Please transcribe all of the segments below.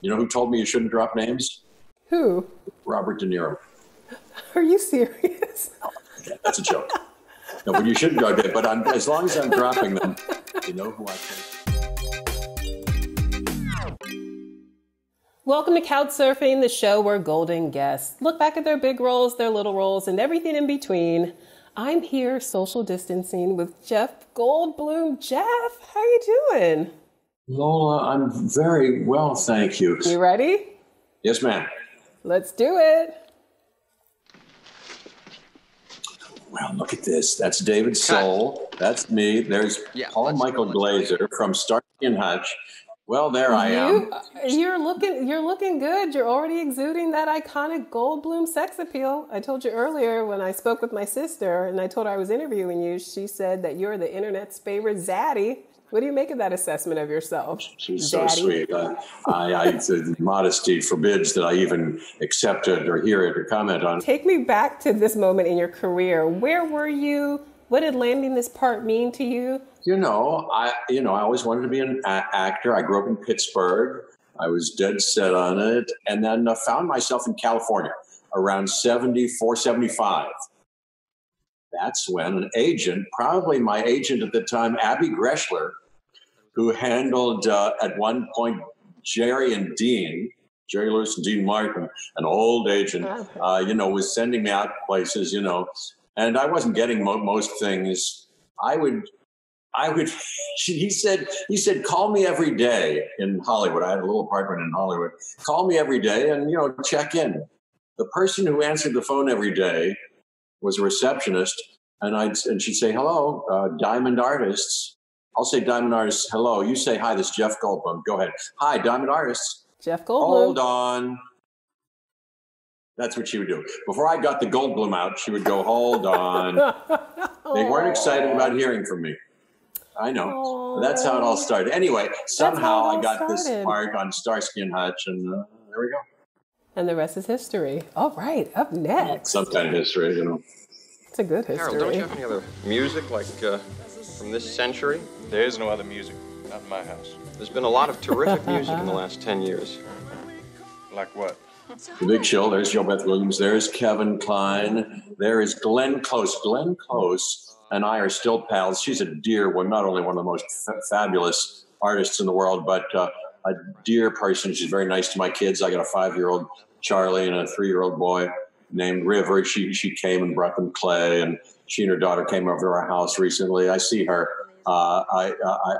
You know who told me you shouldn't drop names? Who? Robert De Niro. Are you serious? Yeah, that's a joke. No, but you shouldn't drop it. But as long as I'm dropping them, you know who I can. Welcome to Couch Surfing, the show where golden guests look back at their big roles, their little roles, and everything in between. I'm here social distancing with Jeff Goldblum. Jeff, how you doing? Lola, I'm very well, thank you. You ready? Yes, ma'am. Let's do it. Well, look at this. That's David Soul. That's me. There's Paul Michael Glazer from Starsky and Hutch. Well, there I am. You're looking good. You're already exuding that iconic Goldblum sex appeal. I told you earlier when I spoke with my sister and I told her I was interviewing you, she said that you're the internet's favorite zaddy. What do you make of that assessment of yourself? She's so sweet. Modesty forbids that I even accept it or hear it or comment on it. Take me back to this moment in your career. Where were you? What did landing this part mean to you? I always wanted to be an actor. I grew up in Pittsburgh. I was dead set on it. And then found myself in California around 74, 75. That's when an agent, probably my agent at the time, Abby Greshler, who handled at one point Jerry Lewis and Dean Martin, an old agent, was sending me out places, and I wasn't getting most things. He said, call me every day in Hollywood. I had a little apartment in Hollywood. Call me every day and, check in. The person who answered the phone every day was a receptionist, and she'd say, hello, Diamond Artists. I'll say Diamond Artists, hello. You say, hi, this is Jeff Goldblum. Go ahead. Hi, Diamond Artists. Jeff Goldblum. Hold on. That's what she would do. Before I got the Goldblum out, she would go, hold on. They weren't excited about hearing from me. I know. That's how it all started. Anyway, somehow I got this part on Starsky and Hutch, and there we go. And the rest is history. All right, up next. Some kind of history, It's a good history. Harold, don't you have any other music, like from this century? There is no other music, not in my house. There's been a lot of terrific music in the last 10 years. Like what? The Big Chill, there's Joe Beth Williams, there's Kevin Kline, there is Glenn Close. Glenn Close and I are still pals. She's a dear one, not only one of the most fabulous artists in the world, but a dear person. She's very nice to my kids. I got a 5-year-old Charlie and a 3-year-old boy named River. She came and brought them clay, and she and her daughter came over to our house recently. I see her. I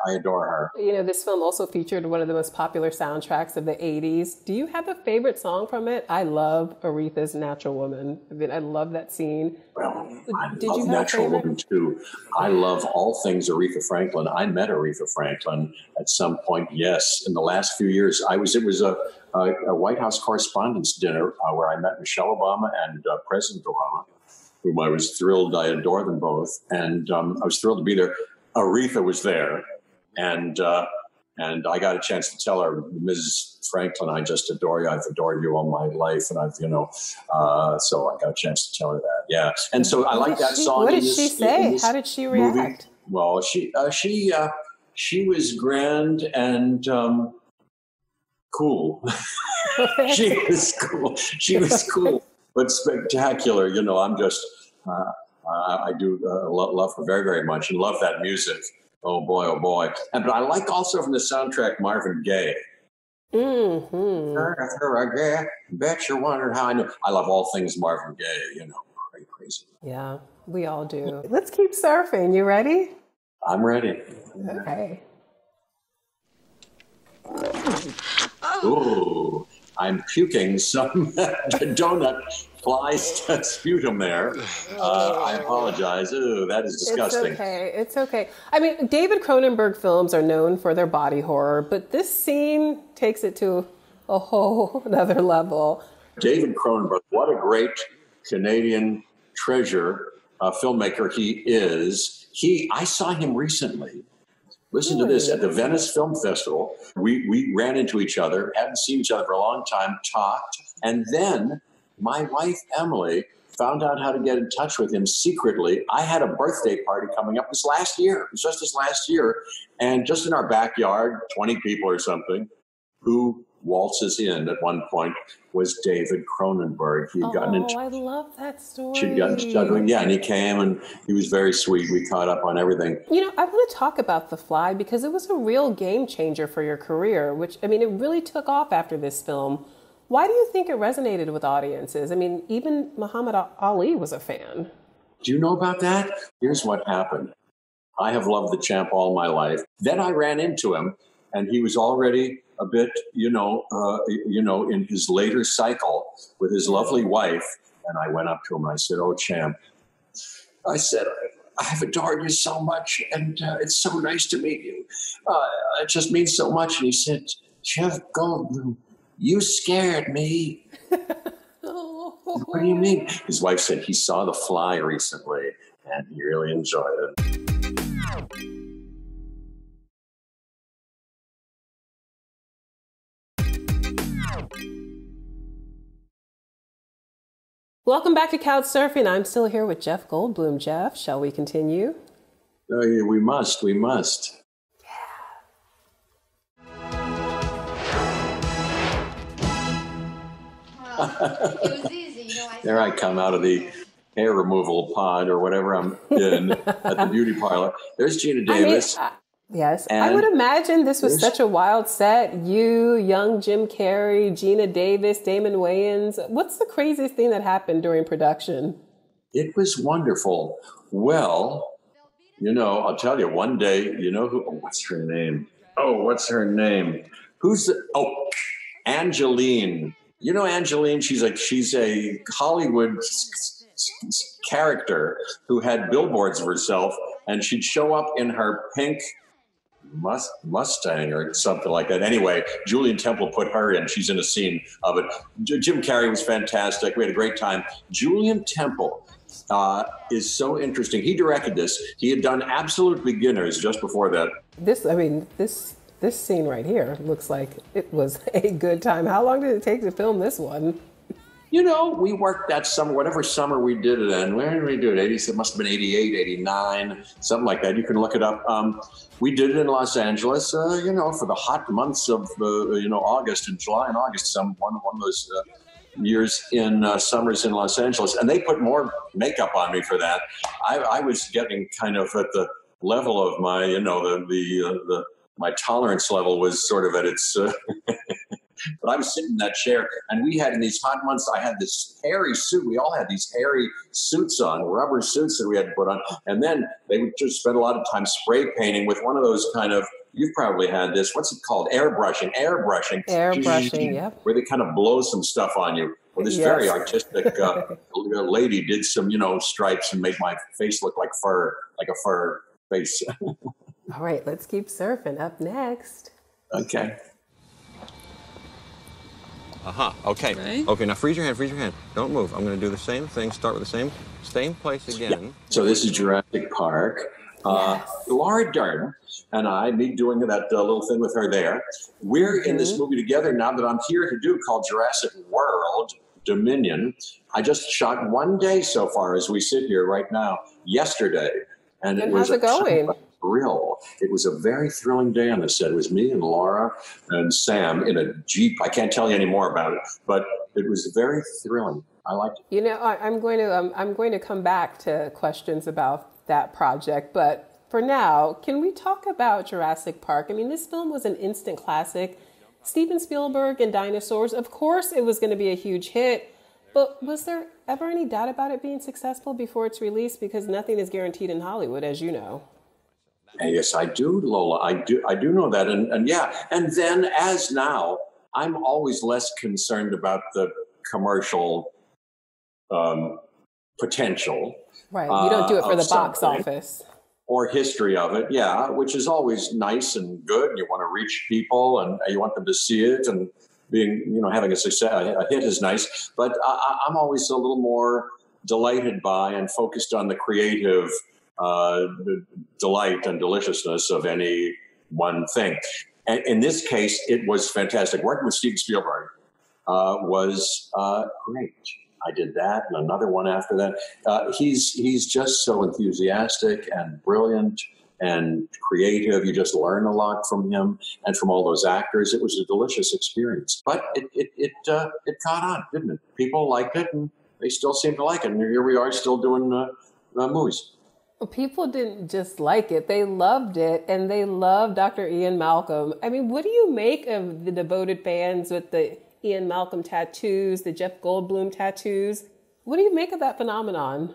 adore her. This film also featured one of the most popular soundtracks of the 80s. Do you have a favorite song from it? I love Aretha's Natural Woman. I love that scene. Well, I love Natural Woman too. I love all things Aretha Franklin. I met Aretha Franklin at some point, yes. In the last few years, it was a White House Correspondents' Dinner where I met Michelle Obama and President Obama, whom I was thrilled. I adore them both. And I was thrilled to be there. Aretha was there, and I got a chance to tell her, Mrs. Franklin, I just adore you. I've adored you all my life, and so I got a chance to tell her that. Yeah, and so I like that song. What did she say? How did she react? Movie. Well, she was grand and cool. She was cool. She was cool, but spectacular. I'm just. I do love her very, very much and love that music. Oh, boy, oh, boy. But I like also from the soundtrack Marvin Gaye. Mm-hmm. Bet you wondered how I know. I love all things Marvin Gaye, crazy. Yeah, we all do. Let's keep surfing. You ready? I'm ready. Okay. Ooh, I'm puking some donut flies sputum there. I apologize. Ooh, that is disgusting. It's okay. I mean, David Cronenberg films are known for their body horror, but this scene takes it to a whole another level. David Cronenberg, what a great Canadian treasure filmmaker he is. I saw him recently. Listen to this, at the Venice Film Festival. We ran into each other, hadn't seen each other for a long time, talked, and then my wife, Emily, found out how to get in touch with him secretly. I had a birthday party coming up this last year. It was just this last year. And just in our backyard, 20 people or something, who waltzes in at one point was David Cronenberg. He had gotten into. I love that story. She'd gotten into juggling, and he came and he was very sweet. We caught up on everything. I want to talk about The Fly because it was a real game changer for your career, which, it really took off after this film. Why do you think it resonated with audiences? Even Muhammad Ali was a fan. Do you know about that? Here's what happened. I have loved the champ all my life. Then I ran into him, and he was already a bit, in his later cycle with his lovely wife. And I went up to him and I said, "Oh, champ," I said, "I have adored you so much, and it's so nice to meet you. It just means so much." And he said, "Jeff Goldblum, you scared me." What do you mean? His wife said he saw The Fly recently, and he really enjoyed it. Welcome back to Couch Surfing. I'm still here with Jeff Goldblum. Jeff, shall we continue? Yeah, we must. We must. It was easy, There I come out of the hair removal pod or whatever I'm in at the beauty parlor. There's Gina Davis. Yes. I would imagine this was such a wild set. You, young Jim Carrey, Gina Davis, Damon Wayans. What's the craziest thing that happened during production? It was wonderful. Well, I'll tell you, one day, what's her name? Angeline. Angeline, she's a Hollywood character who had billboards of herself, and she'd show up in her pink Mustang or something like that. Anyway, Julian Temple put her in. She's in a scene of it. Jim Carrey was fantastic. We had a great time. Julian Temple is so interesting. He directed this. He had done Absolute Beginners just before that. This scene right here looks like it was a good time. How long did it take to film this one? We worked that summer, whatever summer we did it in. Where did we do it? It must have been 88, 89, something like that. You can look it up. We did it in Los Angeles, for the hot months of, August and July and August, one of those years in summers in Los Angeles. And they put more makeup on me for that. I was getting kind of at the level of my, my tolerance level was sort of at its... But I was sitting in that chair, and we had in these hot months, I had this hairy suit. We all had these hairy suits on, rubber suits that we had to put on. And then they would just spend a lot of time spray painting with one of those kind of, you've probably had this, what's it called? Airbrushing, yep. Where they kind of blow some stuff on you. Well, this very artistic lady did some, stripes and made my face look like a fur face. All right, let's keep surfing. Up next. Okay. Okay. Right. Okay, now freeze your hand. Don't move. I'm going to do the same thing. Start with the same place again. Yeah. So this is Jurassic Park. Yes. Laura Dern and I, me doing that little thing with her there. We're in this movie together now that I'm here to do called Jurassic World Dominion. I just shot one day so far as we sit here right now, yesterday. And it was how's it going? Thrill. It was a very thrilling day on the set. It was me and Laura and Sam in a Jeep. I can't tell you any more about it, but it was very thrilling. I liked it. I'm going to come back to questions about that project, but for now, can we talk about Jurassic Park? This film was an instant classic. Steven Spielberg and dinosaurs. Of course, it was going to be a huge hit, but was there ever any doubt about it being successful before its release? Because nothing is guaranteed in Hollywood, as you know. Yes, I do, Lola. I do know that. And yeah, and then as now, I'm always less concerned about the commercial potential. Right. You don't do it for the box office. Or history of it, yeah, which is always nice and good. You want to reach people and you want them to see it, and having a hit is nice. But I'm always a little more delighted by and focused on the creative delight and deliciousness of any one thing. And in this case, it was fantastic. Working with Steven Spielberg was great. I did that and another one after that. He's just so enthusiastic and brilliant and creative. You just learn a lot from him and from all those actors. It was a delicious experience. But it caught on, didn't it? People liked it, and they still seem to like it. And here we are still doing movies. Well, people didn't just like it. They loved it, and they loved Dr. Ian Malcolm. I mean, what do you make of the devoted fans with the Ian Malcolm tattoos, the Jeff Goldblum tattoos? What do you make of that phenomenon?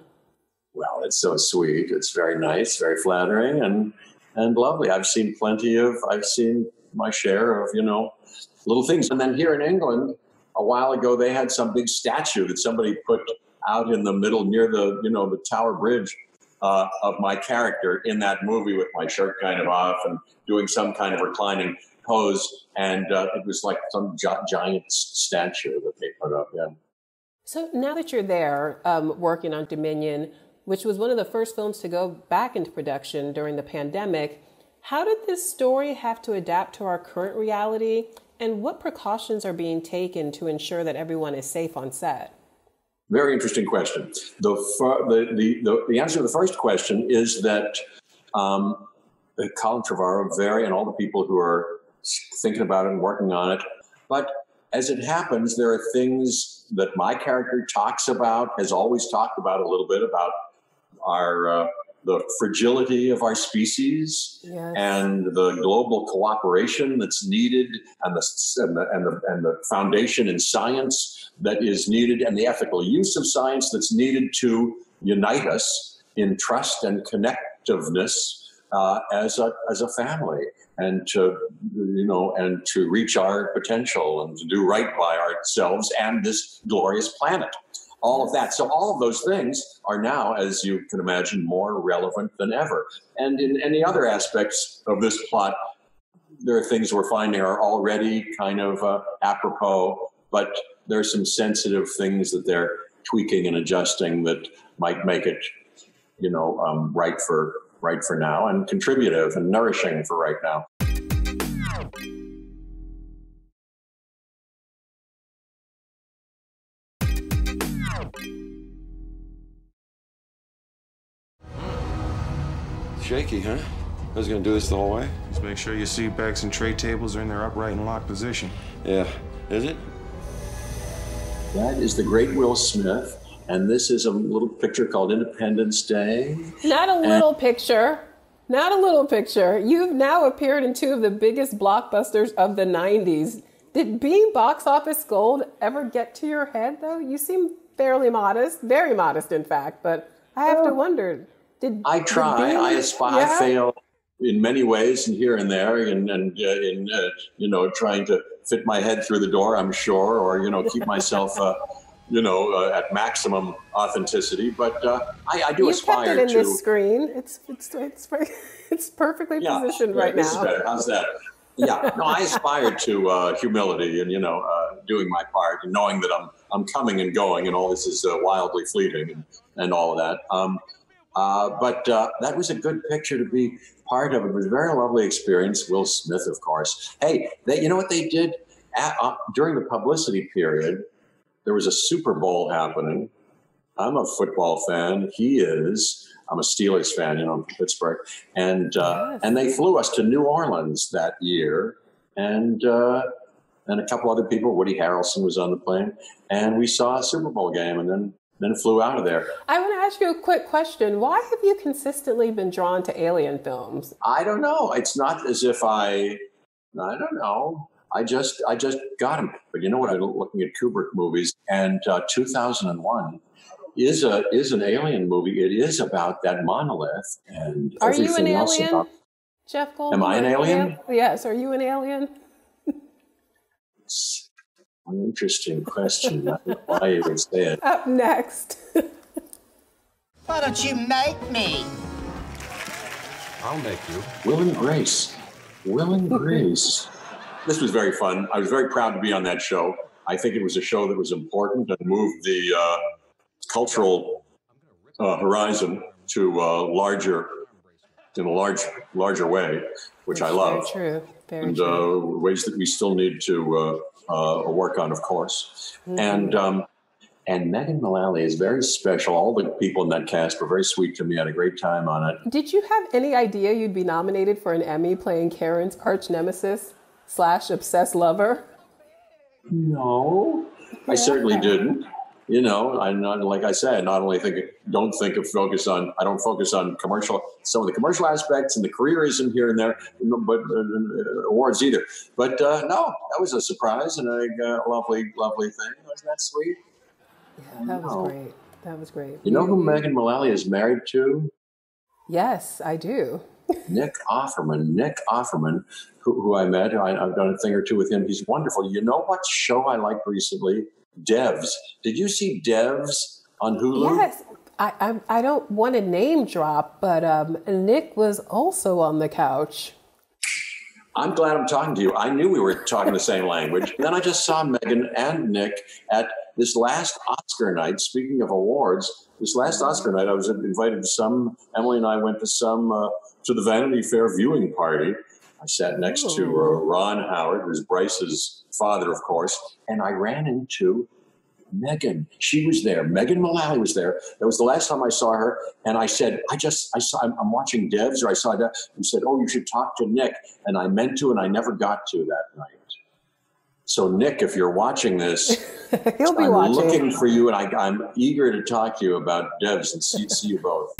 Well, it's so sweet. It's very nice, very flattering, and lovely. I've seen my share of, little things. And then here in England, a while ago, they had some big statue that somebody put out in the middle near the Tower Bridge of my character in that movie with my shirt kind of off and doing some kind of reclining pose. And it was like some giant statue that they put up. Yeah. So now that you're there working on Dominion, which was one of the first films to go back into production during the pandemic, how did this story have to adapt to our current reality? And what precautions are being taken to ensure that everyone is safe on set? Very interesting question. The answer to the first question is that Colin Trevorrow, and all the people who are thinking about it and working on it. But as it happens, there are things that my character has always talked about a little bit about the fragility of our species, yes, and the global cooperation that's needed, and the foundation in science that is needed, and the ethical use of science that's needed to unite us in trust and connectiveness as a family, and to reach our potential and to do right by ourselves and this glorious planet. All of that. So all of those things are now, as you can imagine, more relevant than ever. And in any other aspects of this plot, there are things we're finding are already kind of apropos, but there are some sensitive things that they're tweaking and adjusting that might make it, right for now, and contributive and nourishing for right now. Shaky, huh? I was going to do this the whole way. Just make sure your seat backs and tray tables are in their upright and locked position. Yeah. Is it? That is the great Will Smith, and this is a little picture called Independence Day. Not a little picture. Not a little picture. You've now appeared in two of the biggest blockbusters of the 90s. Did being box office gold ever get to your head, though? You seem fairly modest, very modest, in fact, but I have to wonder. I try. I aspire. Yeah. I fail in many ways, and here and there, and trying to fit my head through the door. I'm sure, or keep myself, at maximum authenticity. But I do aspire to. You kept it in this screen. It's perfectly positioned right now. This is better. How's that? Yeah. No, I aspire to humility and doing my part and knowing that I'm coming and going, and all this is wildly fleeting and all of that. But that was a good picture to be part of. It was a very lovely experience. Will Smith, of course. Hey, you know what they did? During the publicity period, there was a Super Bowl happening. I'm a football fan. He is. I'm a Steelers fan, from Pittsburgh. And they flew us to New Orleans that year. And a couple other people, Woody Harrelson was on the plane. And we saw a Super Bowl game and then flew out of there. I want to ask you a quick question. Why have you consistently been drawn to alien films? I don't know. It's not as if I don't know. I just got them. But you know what? I'm looking at Kubrick movies, and 2001 is an alien movie. It is about that monolith and Are everything you an else alien, about. Jeff Goldblum? Am I an alien? Yes. Are you an alien? It's an interesting question. I don't know why you would say it. Up next. Why don't you make me? I'll make you. Will and Grace. Will and Grace. This was very fun. I was very proud to be on that show. I think it was a show that was important and moved the cultural horizon to in a larger way, which I love. Very true. Very true. Ways that we still need to work on, of course. Mm-hmm. And Megan Mullally is very special. All the people in that cast were very sweet to me. I had a great time on it. Did you have any idea you'd be nominated for an Emmy playing Karen's arch nemesis / obsessed lover? No, I certainly didn't. You know, I'm not, like I said, not only don't focus on some of the commercial aspects and the careerism here and there, but awards either. But no, that was a surprise and a lovely thing. Wasn't that sweet? Yeah, that was great. That was great. You know who Megan Mullally is married to? Yes, I do. Nick Offerman, who I met. I've done a thing or two with him. He's wonderful. You know what show I liked recently? Devs. Did you see Devs on Hulu? Yes. I don't want to name drop, but Nick was also on the couch. I'm glad I'm talking to you. I knew we were talking the same language. And then I just saw Megan and Nick at this last Oscar night. Speaking of awards, this last Oscar night, I was invited to Emily and I went to to the Vanity Fair viewing party. I sat next to Ron Howard, who's Bryce's father, of course, and I ran into Megan. She was there. Megan Mullally was there. That was the last time I saw her. And I said, I'm watching Devs, or I saw that. And said, oh, you should talk to Nick. And I meant to, and I never got to that night. So Nick, if you're watching this, he'll be I'm watching. Looking for you, and I'm eager to talk to you about Devs and see you both.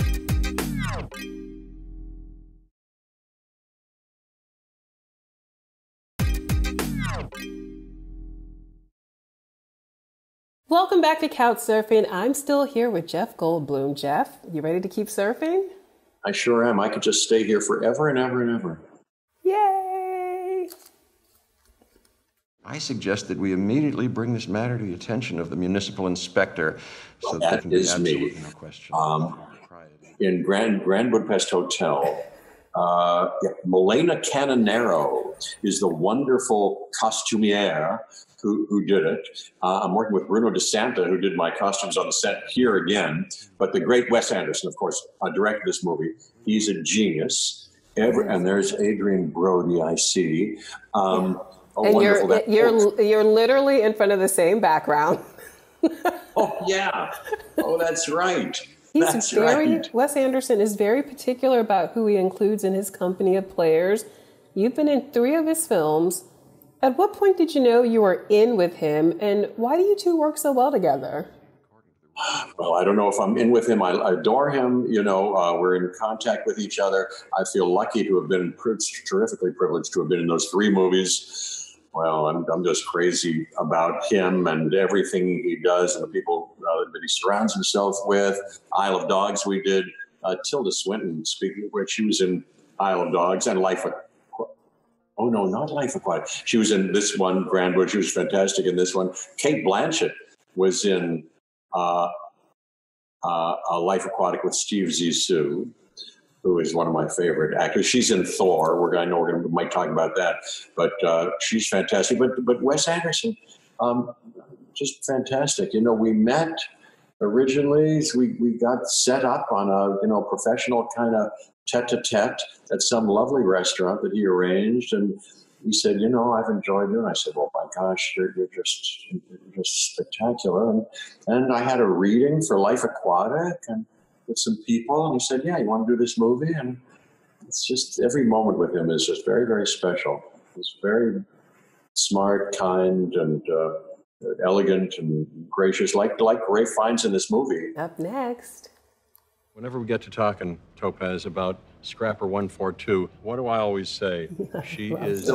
Welcome back to Couch Surfing. I'm still here with Jeff Goldblum. Jeff, you ready to keep surfing? I sure am. I could just stay here forever and ever and ever. Yay! I suggest that we immediately bring this matter to the attention of the municipal inspector, so that there can be absolutely no question. In Grand Budapest Hotel, Milena Canonero is the wonderful costumier who did it. I'm working with Bruno DeSanta, who did my costumes on the set here again. But the great Wes Anderson, of course, directed this movie. He's a genius. And there's Adrian Brody, I see. And you're literally in front of the same background. Oh, yeah. Oh, that's right. Wes Anderson is very particular about who he includes in his company of players. You've been in 3 of his films. At what point did you know you were in with him, and why do you two work so well together? Well, I don't know if I'm in with him. I adore him. You know, we're in contact with each other. I feel lucky to have been terrifically privileged to have been in those 3 movies. Well, I'm just crazy about him and everything he does and the people that he surrounds himself with. Isle of Dogs we did. Tilda Swinton, speaking of which, she was in Isle of Dogs and Life Aquatic. Oh, no, not Life Aquatic. She was in this one, Grand Wood. She was fantastic in this one. Cate Blanchett was in Life Aquatic with Steve Zissou, who is one of my favorite actors. She's in THOR. I know we might talk about that, but she's fantastic. But Wes Anderson, just fantastic. You know, we met originally. We got set up on a professional kind of tete-a-tete at some lovely restaurant that he arranged, and he said, I've enjoyed you. And I said, well, my gosh, you're just spectacular. And I had a reading for Life Aquatic and with some people, and he said, yeah, you want to do this movie? And it's just, every moment with him is just very, very special. He's very smart, kind, and elegant and gracious, like Ralph Fiennes in this movie. Up next. Whenever we get to talking, Topaz, about Scrapper 142, what do I always say? She is...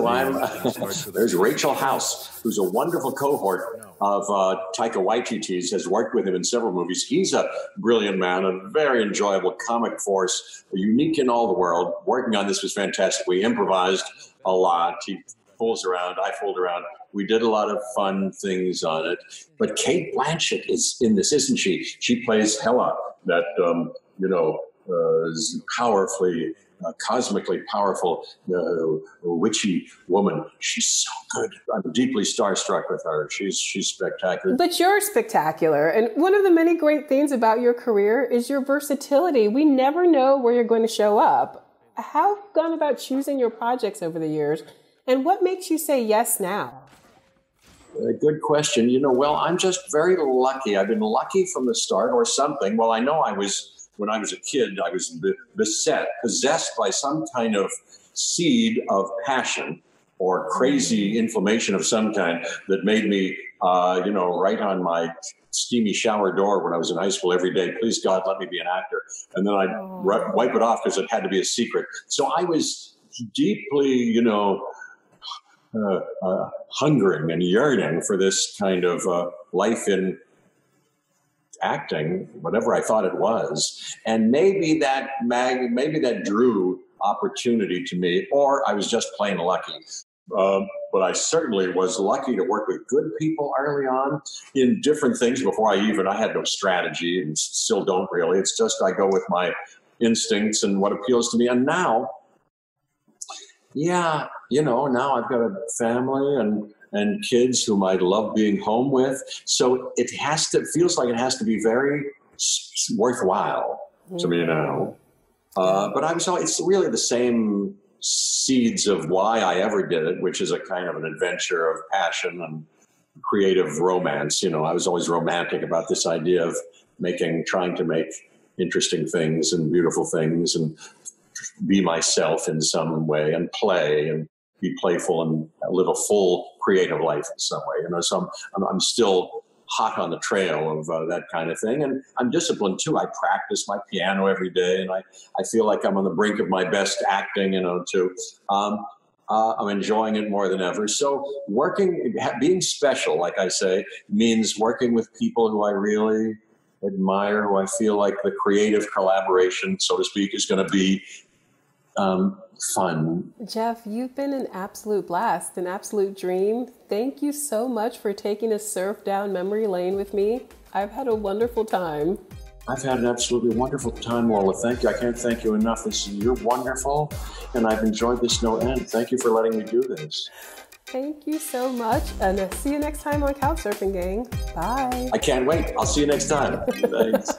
There's Rachel House, who's a wonderful cohort of Taika Waititi's, has worked with him in several movies. He's a brilliant man, a very enjoyable comic force, unique in all the world. Working on this was fantastic. We improvised a lot. He fools around, I fooled around. We did a lot of fun things on it. But Cate Blanchett is in this, isn't she? She plays Hela, that... is powerfully, cosmically powerful, witchy woman. She's so good. I'm deeply starstruck with her. She's spectacular. But you're spectacular. And one of the many great things about your career is your versatility. We never know where you're going to show up. How have you gone about choosing your projects over the years? And what makes you say yes now? Good question. You know, well, I'm just very lucky. I've been lucky from the start or something. Well, I know when I was a kid, I was possessed by some kind of seed of passion or crazy inflammation of some kind that made me, write on my steamy shower door when I was in high school every day, please God, let me be an actor. And then I'd wipe it off because it had to be a secret. So I was deeply, hungering and yearning for this kind of life in acting, whatever I thought it was. And maybe that drew opportunity to me, or I was just plain lucky. But I certainly was lucky to work with good people early on in different things before I had no strategy and still don't really. It's just I go with my instincts and what appeals to me. And now, now I've got a family and kids whom I love being home with. So it feels like it has to be very worthwhile to me now. But it's really the same seeds of why I ever did it, which is a kind of an adventure of passion and creative romance. I was always romantic about this idea of trying to make interesting things and beautiful things and be myself in some way and play and be playful and live a full creative life in some way. So I'm still hot on the trail of that kind of thing. And I'm disciplined too. I practice my piano every day and I feel like I'm on the brink of my best acting, too. I'm enjoying it more than ever. So being special, like I say, means working with people who I really admire, who I feel like the creative collaboration, so to speak, is going to be fun. Jeff, you've been an absolute blast, an absolute dream. Thank you so much for taking a surf down memory lane with me. I've had a wonderful time. I've had an absolutely wonderful time, Lola. Thank you. I can't thank you enough. You're wonderful, and I've enjoyed this no end. Thank you for letting me do this. Thank you so much, and I'll see you next time on Couchsurfing, gang. Bye. I can't wait. I'll see you next time. Thanks.